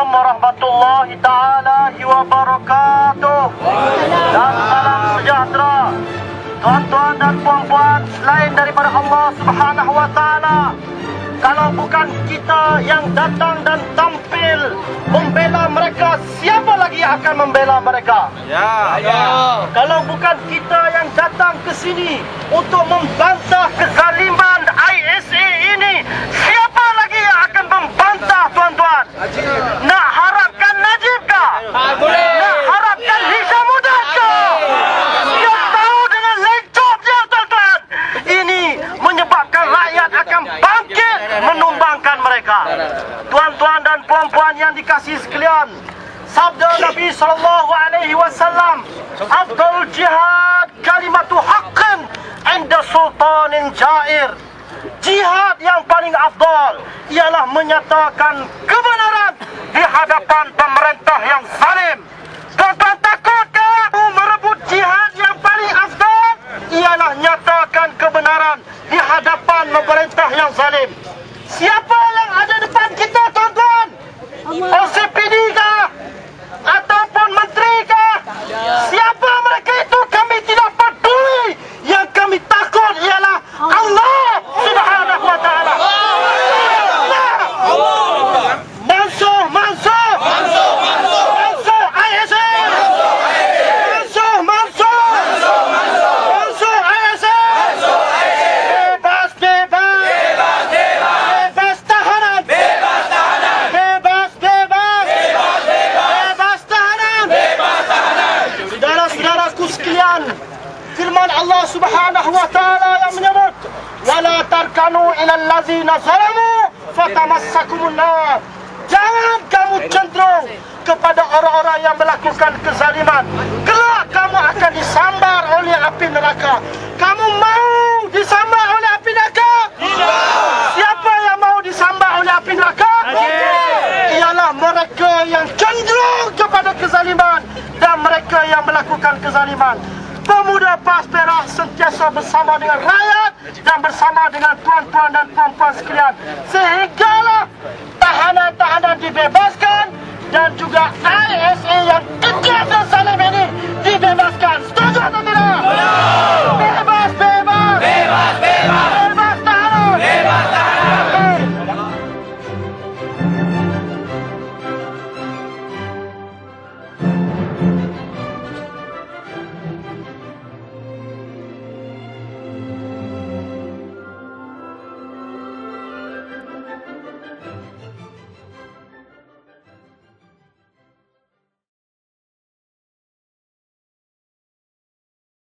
Assalamualaikum warahmatullahi ta'ala wabarakatuh. Dan salam sejahtera. Tuan-tuan dan puan-puan, selain daripada Allah Subhanahu wa ta'ala, kalau bukan kita yang datang dan tampil membela mereka, siapa lagi yang akan membela mereka? Kalau bukan kita yang datang ke sini untuk membantah kezaliman ISA ini, siapa lagi yang akan membantah, tuan-tuan? Nak harapkan Najib kah? Nak harapkan Hishamuddin kah? Yang tahu dengan lencopnya, tuan-tuan, ini menyebabkan rakyat akan bangkit menumbangkan mereka. Tuan-tuan dan puan-puan yang dikasihi sekalian, sabda Nabi SAW, afdal jihad kalimatu haqqin inda sultanin jair. Jihad yang paling afdal ialah menyatakan kebenaran di hadapan pemerintah yang zalim. Tuan-tuan takutkah merebut jihad yang paling afdal ialah nyatakan kebenaran di hadapan pemerintah yang zalim? Siapa yang ada depan kita, tuan-tuan? OCPD kah? Ataupun menteri kah? Siapa mereka itu? Kami tidak peduli. Yang kami takut ialah Allah Subhanahu wa ta'ala. Mansuh, mansuh, mansuh, mansuh, mansuh ISA. Mansuh, mansuh, mansuh, mansuh ISA. Bebas, bebas, bebas, bebas, bebas tahanan, bebas tahanan, bebas, bebas, bebas, bebas tahanan, bebas tahanan. Saudara-saudaraku sekalian, firman Allah Subhanahu wa ta'ala yang menyebut, wala tarkanu ilal ladzina zalamu fatamassakumun nar. Jangan kamu cenderung kepada orang-orang yang melakukan kezaliman. Kelak kamu akan disambar oleh api neraka. Kamu mau disambar oleh api neraka? Tidak. Siapa yang mau disambar oleh api neraka? Ialah mereka yang cenderung kepada kezaliman dan mereka yang melakukan kezaliman. Pemuda PAS Perak sentiasa bersama dengan rakyat dan bersama dengan tuan-tuan dan puan-puan sekalian, sehinggalah tahanan-tahanan dibebaskan dan juga ISA yang kejam dan zalim ini dibebaskan.